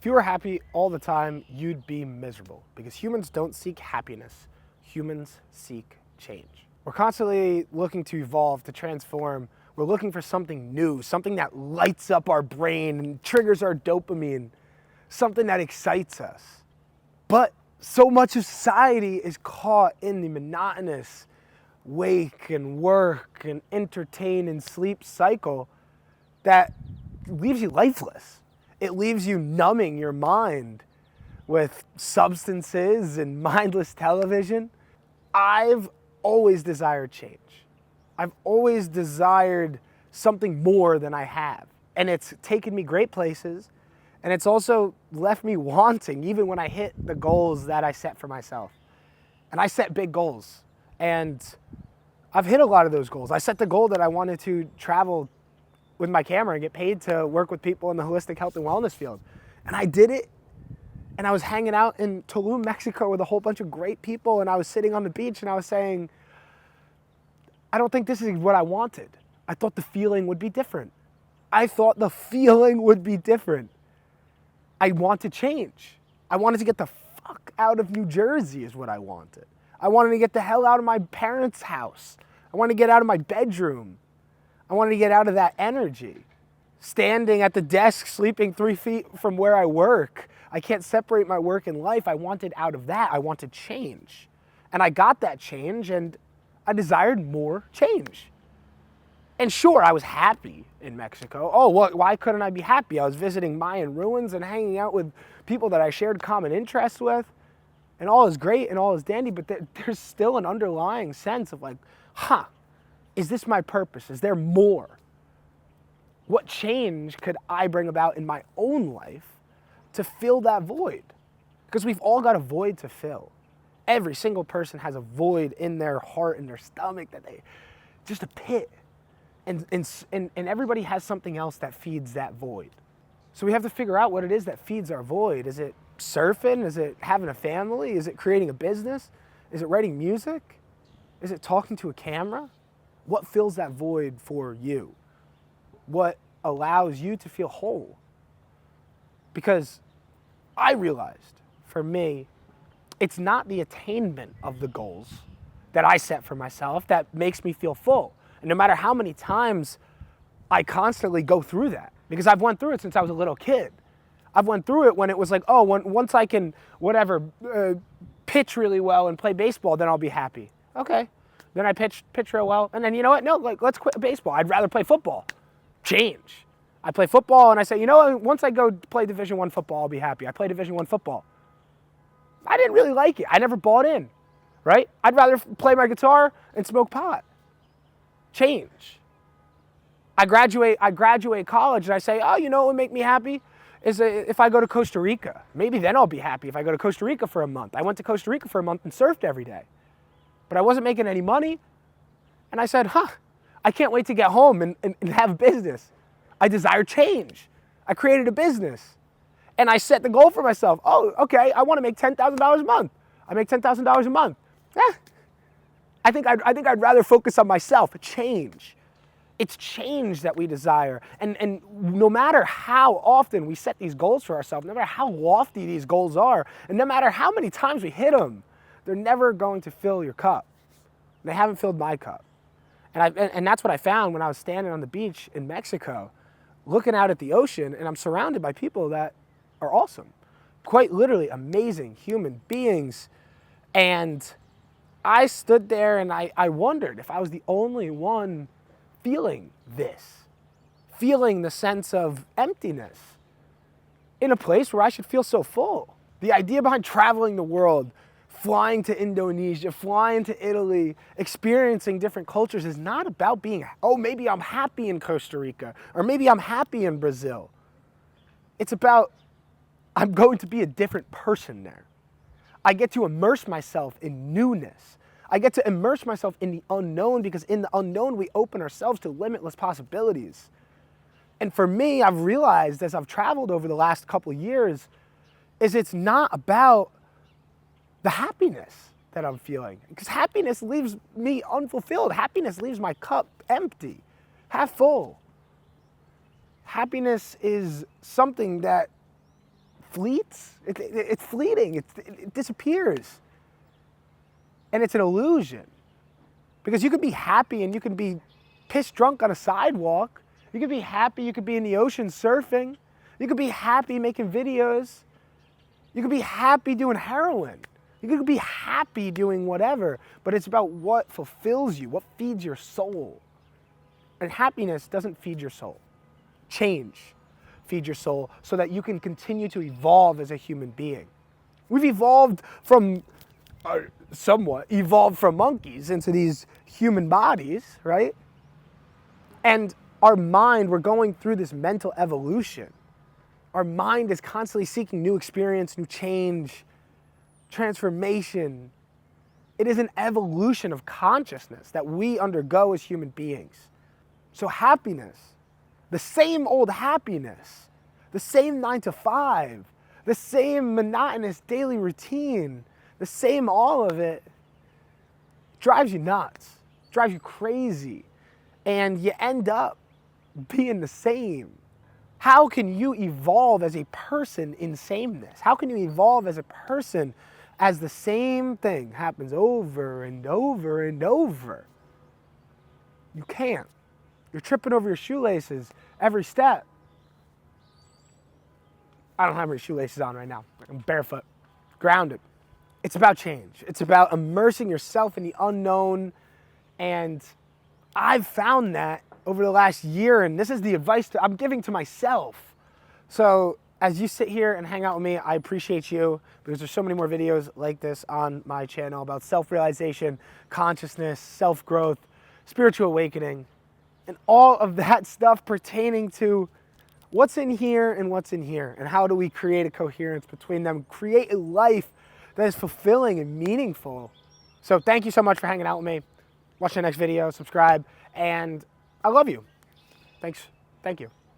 If you were happy all the time, you'd be miserable because humans don't seek happiness. Humans seek change. We're constantly looking to evolve, to transform. We're looking for something new, something that lights up our brain and triggers our dopamine, something that excites us. But so much of society is caught in the monotonous wake and work and entertain and sleep cycle that leaves you lifeless. It leaves you numbing your mind with substances and mindless television. I've always desired change. I've always desired something more than I have. And it's taken me great places, and it's also left me wanting even when I hit the goals that I set for myself. And I set big goals, and I've hit a lot of those goals. I set the goal that I wanted to travel with my camera and get paid to work with people in the holistic health and wellness field. And I did it, and I was hanging out in Tulum, Mexico with a whole bunch of great people, and I was sitting on the beach and I was saying, I don't think this is what I wanted. I thought the feeling would be different. I want to change. I wanted to get the fuck out of New Jersey is what I wanted. I wanted to get the hell out of my parents' house. I wanted to get out of my bedroom. I wanted to get out of that energy. Standing at the desk, sleeping 3 feet from where I work. I can't separate my work and life. I wanted out of that. I wanted change. And I got that change, and I desired more change. And sure, I was happy in Mexico. Oh, why couldn't I be happy? I was visiting Mayan ruins and hanging out with people that I shared common interests with. And all is great and all is dandy, but there's still an underlying sense of like, is this my purpose? Is there more? What change could I bring about in my own life to fill that void? Because we've all got a void to fill. Every single person has a void in their heart and their stomach just a pit. And everybody has something else that feeds that void. So we have to figure out what it is that feeds our void. Is it surfing? Is it having a family? Is it creating a business? Is it writing music? Is it talking to a camera? What fills that void for you? What allows you to feel whole? Because I realized, for me, it's not the attainment of the goals that I set for myself that makes me feel full. And no matter how many times I constantly go through that, because I've went through it since I was a little kid. I've went through it when it was like, once I can, pitch really well and play baseball, then I'll be happy. Okay. Then I pitch real well, and then you know what? No, let's quit baseball. I'd rather play football. Change. I play football, and I say, you know what? Once I go play Division I football, I'll be happy. I play Division I football. I didn't really like it. I never bought in, right? I'd rather play my guitar and smoke pot. Change. I graduate college, and I say, you know what would make me happy? Is if I go to Costa Rica. Maybe then I'll be happy if I go to Costa Rica for a month. I went to Costa Rica for a month and surfed every day. But I wasn't making any money. And I said, I can't wait to get home and have a business. I desire change. I created a business. And I set the goal for myself. Oh, okay, I want to make $10,000 a month. I make $10,000 a month. I think I'd rather focus on myself, change. It's change that we desire. And no matter how often we set these goals for ourselves, no matter how lofty these goals are, and no matter how many times we hit them, they're never going to fill your cup. They haven't filled my cup. And that's what I found when I was standing on the beach in Mexico, looking out at the ocean, and I'm surrounded by people that are awesome. Quite literally amazing human beings. And I stood there and I wondered if I was the only one feeling this, feeling the sense of emptiness in a place where I should feel so full. The idea behind traveling the world, flying to Indonesia, flying to Italy, experiencing different cultures is not about being, maybe I'm happy in Costa Rica, or maybe I'm happy in Brazil. It's about, I'm going to be a different person there. I get to immerse myself in newness. I get to immerse myself in the unknown, because in the unknown, we open ourselves to limitless possibilities. And for me, I've realized as I've traveled over the last couple of years, is it's not about the happiness that I'm feeling. Because happiness leaves me unfulfilled. Happiness leaves my cup empty, half full. Happiness is something that fleets. It's fleeting. It disappears. And it's an illusion. Because you could be happy and you can be pissed drunk on a sidewalk. You could be happy, you could be in the ocean surfing. You could be happy making videos. You could be happy doing heroin. You could be happy doing whatever. But it's about what fulfills you, what feeds your soul. And happiness doesn't feed your soul. Change feeds your soul so that you can continue to evolve as a human being. We've evolved from, somewhat evolved from monkeys into these human bodies, right? And our mind, we're going through this mental evolution. Our mind is constantly seeking new experience, new change, transformation. It is an evolution of consciousness that we undergo as human beings. So happiness, the same old happiness, the same 9 to 5, the same monotonous daily routine, the same all of it, drives you nuts, drives you crazy, and you end up being the same. How can you evolve as a person in sameness? How can you evolve as a person as the same thing happens over and over and over? You can't. You're tripping over your shoelaces every step. I don't have any shoelaces on right now. I'm barefoot, grounded. It's about change. It's about immersing yourself in the unknown. And I've found that over the last year, and this is the advice I'm giving to myself. So as you sit here and hang out with me, I appreciate you, because there's so many more videos like this on my channel about self-realization, consciousness, self-growth, spiritual awakening, and all of that stuff pertaining to what's in here and what's in here, and how do we create a coherence between them, create a life that is fulfilling and meaningful. So thank you so much for hanging out with me. Watch the next video, subscribe, and I love you. Thanks. Thank you.